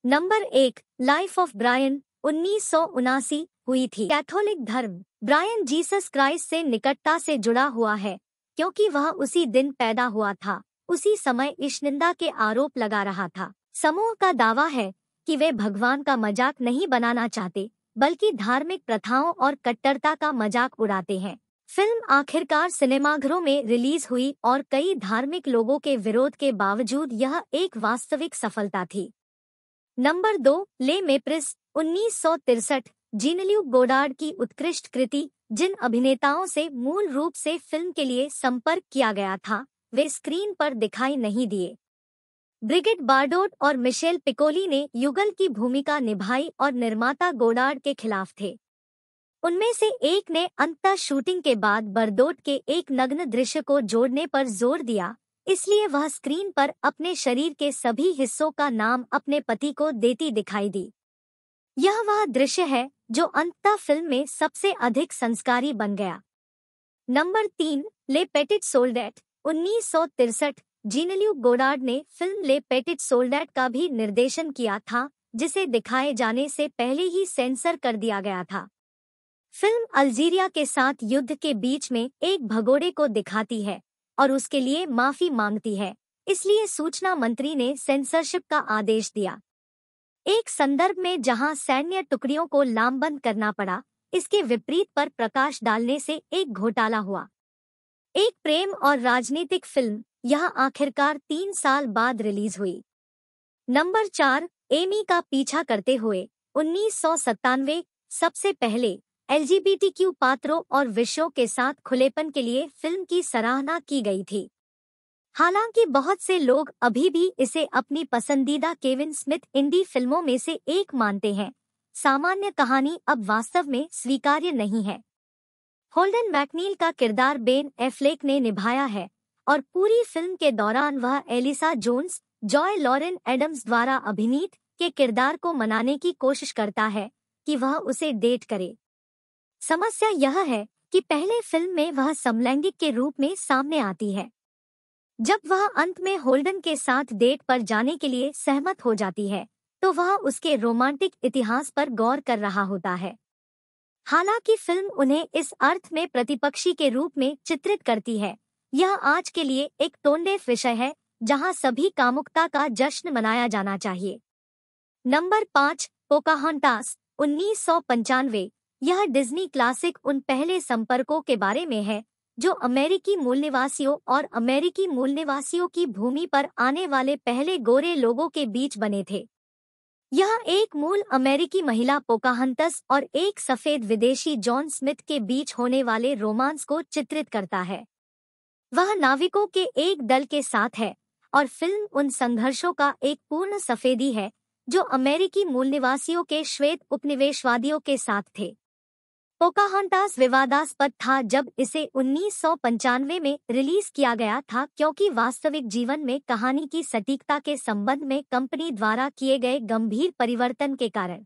Number 1, life of Brian 1979 हुई थी। Catholic धर्म ब्रायन जीसस क्राइस्ट से निकटता से जुड़ा हुआ है क्योंकि वह उसी दिन पैदा हुआ था। उसी समय ईशनिंदा के आरोप लगा रहा था। समूह का दावा है कि वे भगवान का मजाक नहीं बनाना चाहते बल्कि धार्मिक प्रथाओं और कट्टरता का मजाक उड़ाते हैं। फिल्म आखिरकार सिनेमाघरों में रिलीज हुई और कई धार्मिक लोगों के विरोध के बावजूद यह एक वास्तविक सफलता थी। नंबर 2, ले मेप्रिस 1963 जीन-ल्यूक गोडार्ड की उत्कृष्ट कृति। जिन अभिनेताओं से मूल रूप से फिल्म के लिए संपर्क किया गया था वे स्क्रीन पर दिखाई नहीं दिए। ब्रिगिट बार्डोट और मिशेल पिकोली ने युगल की भूमिका निभाई और निर्माता गोडार्ड के खिलाफ थे। उनमें से एक ने अंततः शूटिंग के बाद बर्दोट के एक नग्न दृश्य को जोड़ने पर जोर दिया, इसलिए वह स्क्रीन पर अपने शरीर के सभी हिस्सों का नाम अपने पति को देती दिखाई दी। यह वह दृश्य है जो अंततः फिल्म में सबसे अधिक संस्कारी बन गया। नंबर 3, ले पेटिट सोल्डेट 1963 जीन-ल्यूक गोडार्ड ने फिल्म ले पेटिट सोल्डेट का भी निर्देशन किया था, जिसे दिखाए जाने से पहले ही सेंसर कर दिया गया था। फिल्म अल्जीरिया के साथ युद्ध के बीच में एक भगोड़े को दिखाती है और उसके लिए माफी मांगती है, इसलिए सूचना मंत्री ने सेंसरशिप का आदेश दिया। एक संदर्भ में जहां सैन्य टुकड़ियों को लामबंद करना पड़ा, इसके विपरीत पर प्रकाश डालने से एक घोटाला हुआ। एक प्रेम और राजनीतिक फिल्म, यह आखिरकार 3 साल बाद रिलीज हुई। नंबर 4, एमी का पीछा करते हुए 1997 सबसे पहले LGBTQ पात्रों और विषयों के साथ खुलेपन के लिए फिल्म की सराहना की गई थी। हालांकि बहुत से लोग अभी भी इसे अपनी पसंदीदा केविन स्मिथ इंडी फिल्मों में से एक मानते हैं, सामान्य कहानी अब वास्तव में स्वीकार्य नहीं है। होल्डन मैकनील का किरदार बेन एफ्लेक ने निभाया है और पूरी फिल्म के दौरान वह Alyssa Jones, Joey Lauren Adams द्वारा अभिनीत के किरदार को मनाने की कोशिश करता है कि वह उसे डेट करे। समस्या यह है कि पहले फिल्म में वह समलैंगिक के रूप में सामने आती है। जब वह अंत में होल्डन के साथ डेट पर जाने के लिए सहमत हो जाती है, तो वह उसके रोमांटिक इतिहास पर गौर कर रहा होता है। हालांकि फिल्म उन्हें इस अर्थ में प्रतिपक्षी के रूप में चित्रित करती है। यह आज के लिए एक टोन-डेफ विषय है, जहां सभी कामुकता का जश्न मनाया जाना चाहिए। नंबर 5, पोकाहोंटास 1995 यह डिज्नी क्लासिक उन पहले संपर्कों के बारे में है जो अमेरिकी मूल निवासियों और अमेरिकी मूल निवासियों की भूमि पर आने वाले पहले गोरे लोगों के बीच बने थे। यह एक मूल अमेरिकी महिला पोकाहंटस और एक सफेद विदेशी जॉन स्मिथ के बीच होने वाले रोमांस को चित्रित करता है। वह नाविकों के एक दल के साथ है और फिल्म उन संघर्षों का एक पूर्ण सफेदी है जो अमेरिकी मूल निवासियों के श्वेत उपनिवेशवादियों के साथ थे। पोकाहोंटास विवादास्पद था जब इसे 1995 में रिलीज किया गया था क्योंकि वास्तविक जीवन में कहानी की सटीकता के संबंध में कंपनी द्वारा किए गए गंभीर परिवर्तन के कारण।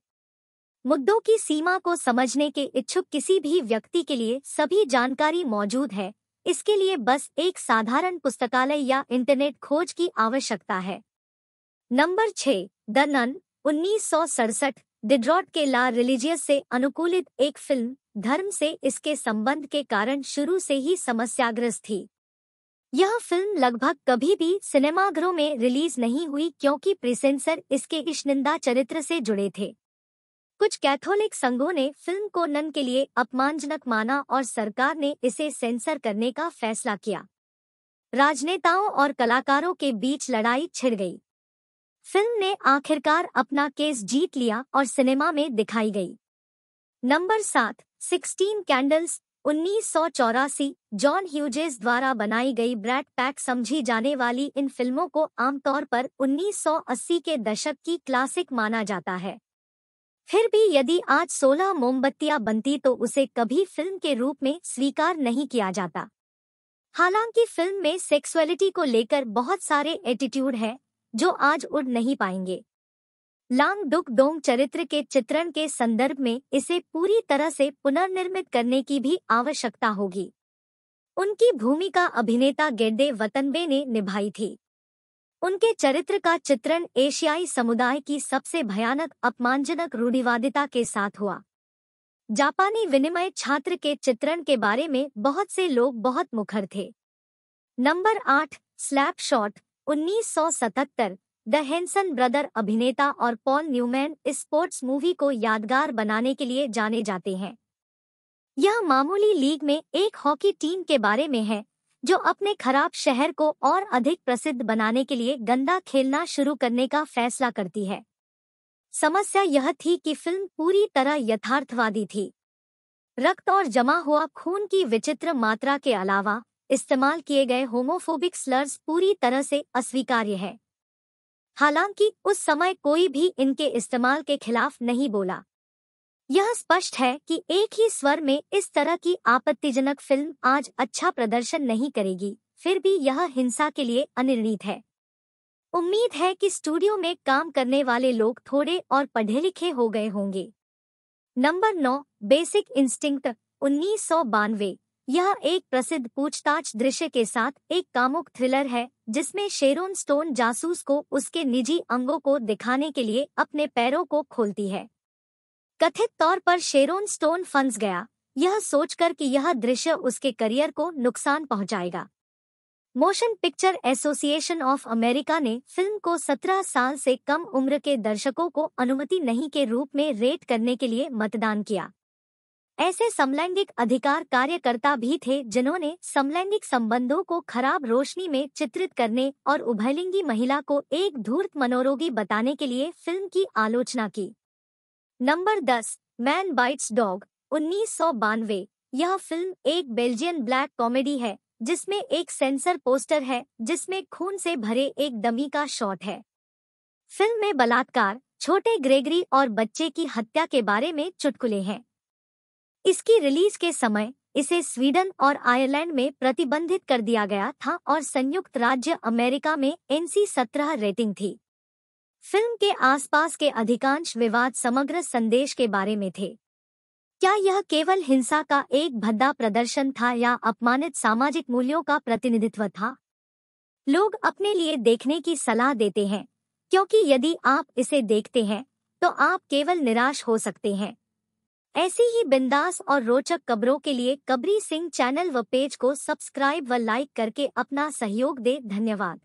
मुद्दों की सीमा को समझने के इच्छुक किसी भी व्यक्ति के लिए सभी जानकारी मौजूद है, इसके लिए बस एक साधारण पुस्तकालय या इंटरनेट खोज की आवश्यकता है। नंबर 6, द नन 1967 डिड्रॉट के ला रिलीजियस से अनुकूलित एक फिल्म, धर्म से इसके संबंध के कारण शुरू से ही समस्याग्रस्त थी। यह फिल्म लगभग कभी भी सिनेमाघरों में रिलीज नहीं हुई क्योंकि प्रीसेंसर इसके ईशनिंदा चरित्र से जुड़े थे। कुछ कैथोलिक संघों ने फिल्म को नन के लिए अपमानजनक माना और सरकार ने इसे सेंसर करने का फैसला किया। राजनेताओं और कलाकारों के बीच लड़ाई छिड़ गई। फिल्म ने आखिरकार अपना केस जीत लिया और सिनेमा में दिखाई गई। नंबर 7, 16 कैंडल्स 1984 जॉन ह्यूजेस द्वारा बनाई गई ब्रैट पैक समझी जाने वाली इन फिल्मों को आमतौर पर 1980 के दशक की क्लासिक माना जाता है। फिर भी यदि आज 16 मोमबत्तियां बनती तो उसे कभी फिल्म के रूप में स्वीकार नहीं किया जाता। हालांकि फिल्म में सेक्सुअलिटी को लेकर बहुत सारे एटीट्यूड है जो आज उड़ नहीं पाएंगे। लांग डुक डोंग चरित्र के चित्रण के संदर्भ में इसे पूरी तरह से पुनर्निर्मित करने की भी आवश्यकता होगी। उनकी भूमिका अभिनेता गेड्डे वतनबे ने निभाई थी। उनके चरित्र का चित्रण एशियाई समुदाय की सबसे भयानक अपमानजनक रूढ़िवादिता के साथ हुआ। जापानी विनिमय छात्र के चित्रण के बारे में बहुत से लोग बहुत मुखर थे। Number 8, slap shot, 1977। The Hanson brother अभिनेता और पॉल न्यूमैन इस स्पोर्ट्स मूवी को यादगार बनाने के लिए जाने जाते हैं। यह मामूली लीग में एक हॉकी टीम के बारे में है जो अपने खराब शहर को और अधिक प्रसिद्ध बनाने के लिए गंदा खेलना शुरू करने का फैसला करती है। समस्या यह थी कि फिल्म पूरी तरह यथार्थवादी थी। रक्त और जमा हुआ खून की विचित्र मात्रा के अलावा इस्तेमाल किए गए होमोफोबिक स्लर्स पूरी तरह से अस्वीकार्य है। हालांकि उस समय कोई भी इनके इस्तेमाल के खिलाफ नहीं बोला। यह स्पष्ट है कि एक ही स्वर में इस तरह की आपत्तिजनक फिल्म आज अच्छा प्रदर्शन नहीं करेगी, फिर भी यह हिंसा के लिए अनिर्णीत है। उम्मीद है कि स्टूडियो में काम करने वाले लोग थोड़े और पढ़े लिखे हो गए होंगे। Number 9, basic instinct, 1992। यह एक प्रसिद्ध पूछताछ दृश्य के साथ एक कामुक थ्रिलर है जिसमें शेरोन स्टोन जासूस को उसके निजी अंगों को दिखाने के लिए अपने पैरों को खोलती है। कथित तौर पर शेरोन स्टोन फंस गया, यह सोचकर कि यह दृश्य उसके करियर को नुकसान पहुंचाएगा। Motion picture association of America ने फिल्म को 17 साल से कम उम्र के दर्शकों को अनुमति नहीं के रूप में रेट करने के लिए मतदान किया। ऐसे समलैंगिक अधिकार कार्यकर्ता भी थे जिन्होंने समलैंगिक संबंधों को खराब रोशनी में चित्रित करने और उभयलिंगी महिला को एक धूर्त मनोरोगी बताने के लिए फिल्म की आलोचना की। Number 10, man bytes dog, 1992। यह फिल्म एक बेल्जियन ब्लैक कॉमेडी है जिसमें एक सेंसर पोस्टर है जिसमें खून से भरे एक डमी का शॉट है। फिल्म में बलात्कार, छोटे ग्रेगरी और बच्चे की हत्या के बारे में चुटकुले हैं। इसकी रिलीज के समय इसे स्वीडन और आयरलैंड में प्रतिबंधित कर दिया गया था और संयुक्त राज्य अमेरिका में NC-17 रेटिंग थी। फिल्म के आसपास के अधिकांश विवाद समग्र संदेश के बारे में थे। क्या यह केवल हिंसा का एक भद्दा प्रदर्शन था या अपमानित सामाजिक मूल्यों का प्रतिनिधित्व था? लोग अपने लिए देखने की सलाह देते हैं, क्योंकि यदि आप इसे देखते हैं तो आप केवल निराश हो सकते हैं। ऐसी ही बिंदास और रोचक खबरों के लिए कबरी सिंह चैनल व पेज को सब्सक्राइब व लाइक करके अपना सहयोग दे। धन्यवाद।